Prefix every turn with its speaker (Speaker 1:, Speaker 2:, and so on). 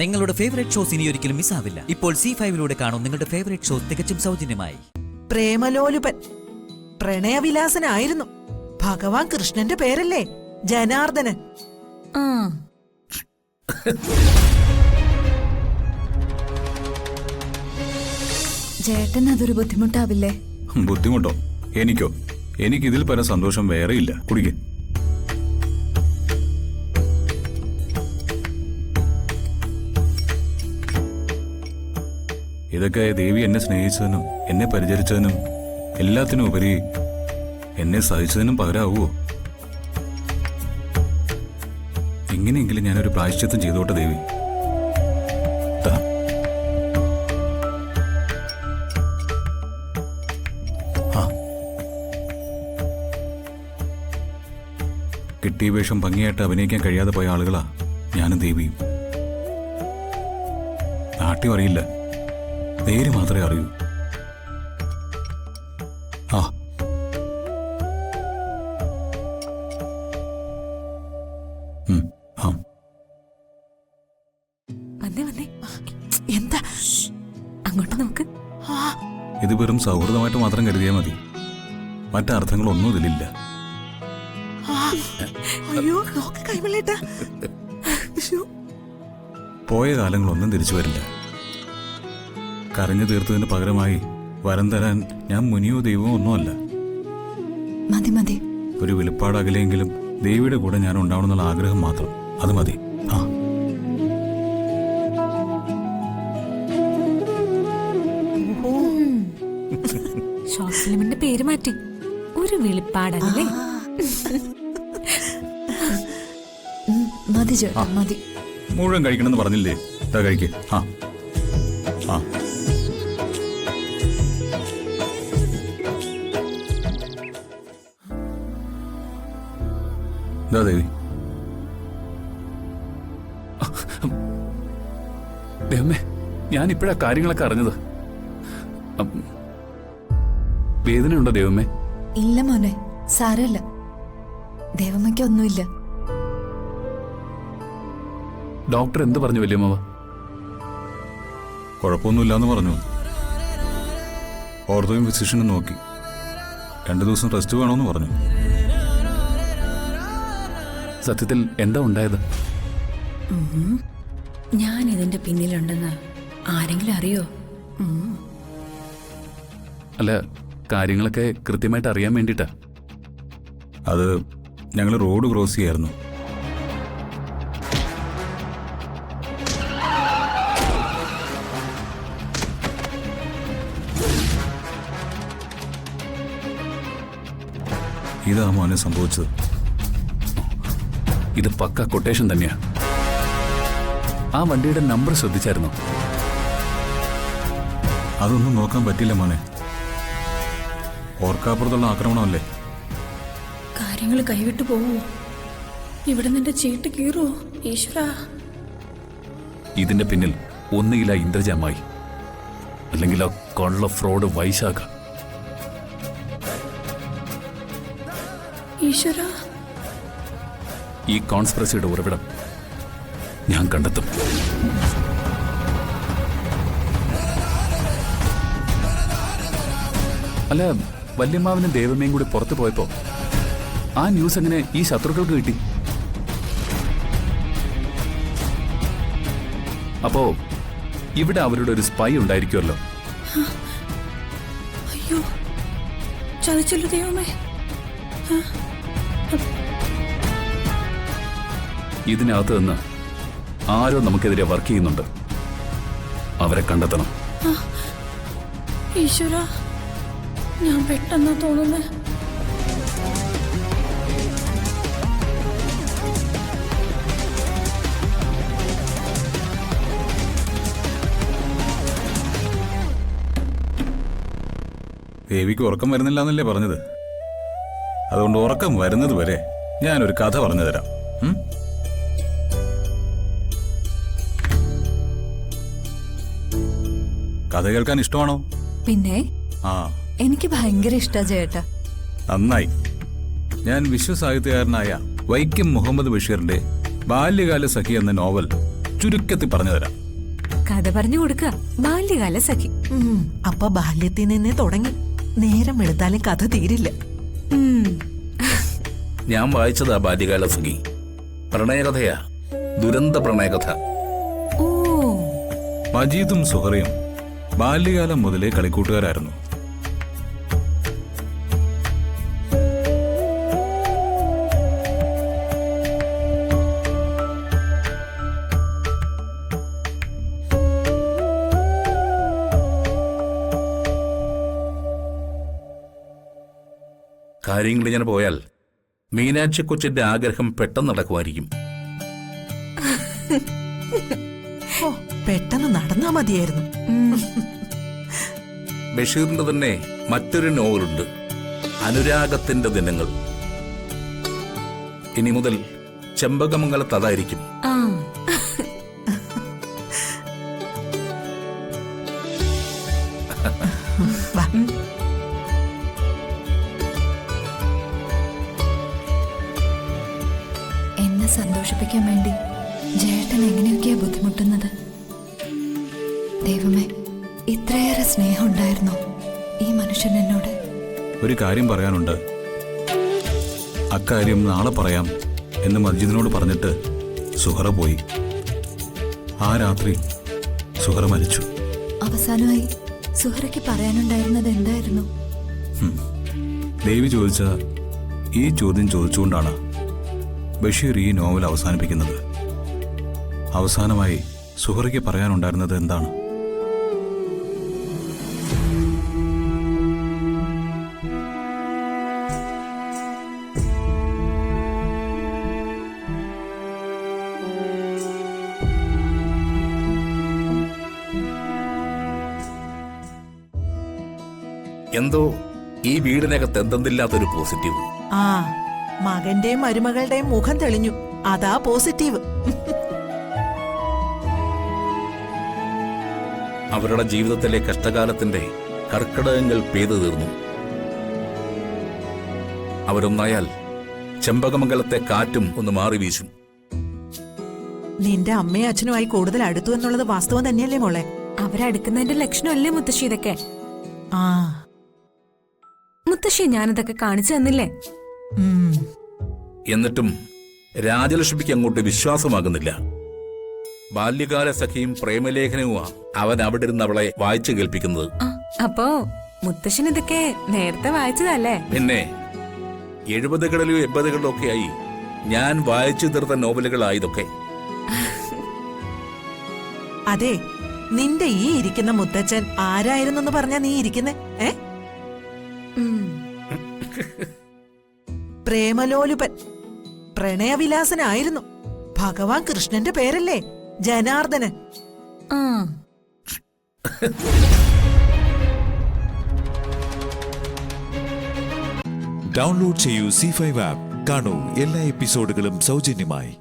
Speaker 1: നിങ്ങളുടെ favourite shows ഇനി ഒരിക്കലും മിസ്സാവില്ല. ഇപ്പോൾ C5 കാണും നിങ്ങളുടെ ഫേവറേറ്റ് ഷോസ് തികച്ചും സൗജന്യമായി.
Speaker 2: പ്രേമലോലുപൻ പ്രണയവിലാസനായിരുന്നു. ഭഗവാൻ കൃഷ്ണന്റെ പേരല്ലേ ജനാർദ്ദനൻ.
Speaker 3: ചേട്ടൻ അതൊരു ബുദ്ധിമുട്ടാവില്ലേ?
Speaker 4: ബുദ്ധിമുട്ടോ? എനിക്കോ? എനിക്കിതിൽ പല സന്തോഷം വേറെയില്ല. കുടിക്കേ. ഇതൊക്കെ ദേവി എന്നെ സ്നേഹിച്ചതിനും എന്നെ പരിചരിച്ചതിനും എല്ലാത്തിനും ഉപരി എന്നെ സഹിച്ചതിനും പകരാവോ? എങ്ങനെയെങ്കിലും ഞാനൊരു പ്രായശ്ചിത്തം ചെയ്തോട്ടെ ദേവി. കിട്ടിയ വേഷം ഭംഗിയായിട്ട് അഭിനയിക്കാൻ കഴിയാതെ പോയ ആളുകളാ ഞാനും ദേവിയും. നാട്യം അറിയില്ല, പേര് മാത്രമേ അറിയൂ.
Speaker 3: എന്താ അങ്ങോട്ട് നോക്ക്.
Speaker 4: ഇത് വെറും സൗഹൃദമായിട്ട് മാത്രം കരുതിയാൽ മതി. മറ്റർത്ഥങ്ങളൊന്നും ഇതിലില്ല. പോയ കാലങ്ങളൊന്നും തിരിച്ചു വരില്ല. കരഞ്ഞു തീർത്തതിന് പകരമായി വരം തരാൻ ഞാൻ മുനിയോ ദൈവമോ ഒന്നുമല്ല.
Speaker 3: മതി മതി.
Speaker 4: ഒരു വെളിപ്പാട് അകലെയെങ്കിലും ദേവിയുടെ കൂടെ ഞാൻ ഉണ്ടാവണമെന്നുള്ള ആഗ്രഹം മാത്രം, അത് മതി.
Speaker 3: ഷോർട്ട് ഫിലിമിന്റെ പേര് മാറ്റി ഒരു വെളിപ്പാടല്ലേ? മതി ചേട്ടാ മതി.
Speaker 4: മുഴുവൻ കഴിക്കണമെന്ന് പറഞ്ഞില്ലേ? കഴിക്കേ. ദേവി,
Speaker 5: ദേവമ്മേ, ഞാൻ ഇപ്പോഴാ കാര്യങ്ങളൊക്കെ അറിഞ്ഞത്. വേദനയുണ്ടോ ദേവമ്മേ?
Speaker 3: ഇല്ല മോനെ, സാരമില്ല. ദേവമ്മയ്ക്ക് ഒന്നുമില്ല.
Speaker 5: ഡോക്ടർ എന്ത് പറഞ്ഞു വല്യമ്മാവ?
Speaker 4: കുഴപ്പമൊന്നുമില്ലാന്ന് പറഞ്ഞു. ഓർത്തോയും ഫിസിഷ്യനും നോക്കി 2 ദിവസം റെസ്റ്റ് വേണമെന്ന് പറഞ്ഞു.
Speaker 5: സത്യത്തിൽ എന്താ ഉണ്ടായത്?
Speaker 6: ഞാൻ ഇതിന്റെ പിന്നിലുണ്ടെന്ന് ആരെങ്കിലും അറിയോ?
Speaker 5: അല്ല, കാര്യങ്ങളൊക്കെ കൃത്യമായിട്ട് അറിയാൻ വേണ്ടിട്ടാ.
Speaker 4: അത് ഞങ്ങൾ റോഡ് ക്രോസ് ചെയ്യായിരുന്നു. ഇതാ മോനെ സംഭവിച്ചത്.
Speaker 5: ഇത് പക്ക കൊട്ടേഷൻ തന്നെയാ. ആ വണ്ടിയുടെ നമ്പർ ശ്രദ്ധിച്ചായിരുന്നോ?
Speaker 4: അതൊന്നും നോക്കാൻ പറ്റില്ല മോനെ. ഓർക്കാപ്പുറത്തുള്ള ആക്രമണമല്ലേ.
Speaker 6: കാര്യങ്ങൾ കൈവിട്ടു പോവോ? ഇവിടെ നിന്റെ ചീട്ട് കീറോ ഈശ്വരാ?
Speaker 5: ഇതിന്റെ പിന്നിൽ ഒന്നുകില്ല ഇന്ദ്രജാമായി, അല്ലെങ്കിൽ ആ കൊള്ള ഫ്രോഡ് വൈശാഖ.
Speaker 6: ഈശ്വരാ,
Speaker 5: ഈ കോൺസ്പിറസിയുടെ ഉറവിടം ഞാൻ കണ്ടെത്തും. അല്ല, വല്യമ്മാവനും ദേവമ്മയും കൂടി പുറത്തു പോയപ്പോ ആ ന്യൂസ് എങ്ങനെ ഈ ശത്രുക്കൾക്ക് കിട്ടി? അപ്പോ ഇവിടെ അവരുടെ ഒരു സ്പൈ ഉണ്ടായിരിക്കുമല്ലോ.
Speaker 6: അയ്യോ, ചതിച്ചല്ലോ ദൈവമേ.
Speaker 5: ഇതിനകത്ത് നിന്ന് ആരോ നമുക്കെതിരെ വർക്ക് ചെയ്യുന്നുണ്ട്. അവരെ കണ്ടെത്തണം.
Speaker 6: ഈശ്വര, ഞാൻ പെട്ടെന്നാ തോന്നുന്നേ.
Speaker 4: ദേവിക്ക് ഉറക്കം വരുന്നില്ല എന്നല്ലേ പറഞ്ഞത്? അതുകൊണ്ട് ഉറക്കം വരുന്നത് വരെ ഞാനൊരു കഥ പറഞ്ഞു തരാം. കഥ കേൾക്കാൻ ഇഷ്ടമാണോ?
Speaker 3: പിന്നെ എനിക്ക് ഭയങ്കര ഇഷ്ടാ ചേട്ടാ.
Speaker 4: നന്നായി. ഞാൻ വിശ്വസാഹിത്യകാരനായ വൈക്കം മുഹമ്മദ് ബഷീറിന്റെ ബാല്യകാല സഖി എന്ന നോവൽ ചുരുക്കത്തിൽ പറഞ്ഞു തരാം.
Speaker 3: കഥ പറഞ്ഞു കൊടുക്ക. ബാല്യകാല സഖി.
Speaker 2: അപ്പൊ ബാല്യത്തിൽ നിന്നേ തുടങ്ങി. നേരം വെളുത്താലും കഥ തീരില്ല.
Speaker 7: ഞാൻ വായിച്ചതാ ബാല്യകാല സഖി. പ്രണയകഥയാ, ദുരന്ത പ്രണയകഥ.
Speaker 3: ഓ,
Speaker 4: മജീദും സുഹറയും ബാല്യകാലം മുതലേ കളിക്കൂട്ടുകാരായിരുന്നു.
Speaker 7: കാര്യങ്ങൾ ഇങ്ങനെ പോയാൽ മീനാക്ഷി കൊച്ചിന്റെ ആഗ്രഹം പെട്ടെന്ന് നടക്കുമായിരിക്കും.
Speaker 2: ഓ, പെട്ടെന്ന് നടന്നാ മതിയായിരുന്നു.
Speaker 7: ബഷീറിന്റെ തന്നെ മറ്റൊരു നോവലുണ്ട്, അനുരാഗത്തിന്റെ ദിനങ്ങൾ. ഇനി മുതൽ ചെമ്പകമംഗലത്ത് അതായിരിക്കും.
Speaker 3: ആ,
Speaker 2: വാ.
Speaker 3: എന്നെ സന്തോഷിപ്പിക്കാൻ വേണ്ടി ജയേട്ടൻ എങ്ങനെയൊക്കെയാ ബുദ്ധിമുട്ടുന്നത്. ദൈവമേ, ഇത്രയേറെ സ്നേഹം ഉണ്ടായിരുന്നോ ഈ മനുഷ്യൻ എന്നോട്?
Speaker 4: ഒരു കാര്യം പറയാനുണ്ട്. അക്കാര്യം നാളെ പറയാം എന്ന് മജീദിനോട് പറഞ്ഞിട്ട് സുഹറ പോയി. ആ രാത്രി സുഹറ മരിച്ചു.
Speaker 3: അവസാനമായി സുഹറയ്ക്ക് പറയാനുണ്ടായിരുന്നത് എന്തായിരുന്നു?
Speaker 4: ദേവി ചോദിച്ച ഈ ചോദ്യം ചോദിച്ചുകൊണ്ടാണ് ബഷീർ ഈ നോവൽ അവസാനിപ്പിക്കുന്നത്. അവസാനമായി സുഹറയ്ക്ക് പറയാനുണ്ടായിരുന്നത് എന്താണ്?
Speaker 7: എന്തോ ഈ വീടിനകത്ത് എന്തെന്നില്ലാത്തൊരു പോസിറ്റീവ്.
Speaker 2: ആ, മകന്റെയും മരുമകളുടെയും മുഖം തെളിഞ്ഞു. അതാ പോസിറ്റീവ്.
Speaker 7: അവരുടെ ജീവിതത്തിലെ കഷ്ടകാലത്തിന്റെ കർക്കിടകങ്ങൾ പെയ്തു തീർന്നു. അവരൊന്നായാൽ ചെമ്പകമംഗലത്തെ കാറ്റും ഒന്ന് മാറി വീശും.
Speaker 2: നിന്റെ അമ്മയും അച്ഛനുമായി കൂടുതൽ അടുത്തു എന്നുള്ളത് വാസ്തവം തന്നെയല്ലേ മോളെ?
Speaker 3: അവരടുക്കുന്നതിന്റെ ലക്ഷണമല്ലേ മുത്തശ്ശി ഇതൊക്കെ?
Speaker 2: ആ,
Speaker 3: മുത്തശ്ശി ഞാനിതൊക്കെ കാണിച്ചു തന്നില്ലേ?
Speaker 7: എന്നിട്ടും രാജലക്ഷ്മിക്ക് അങ്ങോട്ട് വിശ്വാസമാകുന്നില്ല. ബാല്യകാല സഖിയും പ്രേമലേഖനവുമാ അവൻ അവിടെ ഇരുന്ന് അവളെ വായിച്ചു കേൾപ്പിക്കുന്നത്.
Speaker 3: അപ്പോ മുത്തശ്ശൻ ഇതൊക്കെ നേരത്തെ വായിച്ചതല്ലേ?
Speaker 7: പിന്നെ 70കളിലും 80കളിലും ഒക്കെ ആയി ഞാൻ വായിച്ചു തീർത്ത നോവലുകളായതൊക്കെ.
Speaker 2: അതെ, നിന്റെ ഈ ഇരിക്കുന്ന മുത്തച്ഛൻ ആരായിരുന്നെന്ന് പറഞ്ഞാ നീ ഇരിക്കുന്നേ? പ്രേമലോലുപൻ, പ്രണയവിലാസനായിരുന്നു. ഭഗവാൻ കൃഷ്ണന്റെ പേരല്ലേ ജനാർദ്ദനൻ.
Speaker 8: ഡൗൺലോഡ് ചെയ്യൂ C5 ആപ്പ്. കാണൂ എല്ലാ എപ്പിസോഡുകളും സൗജന്യമായി.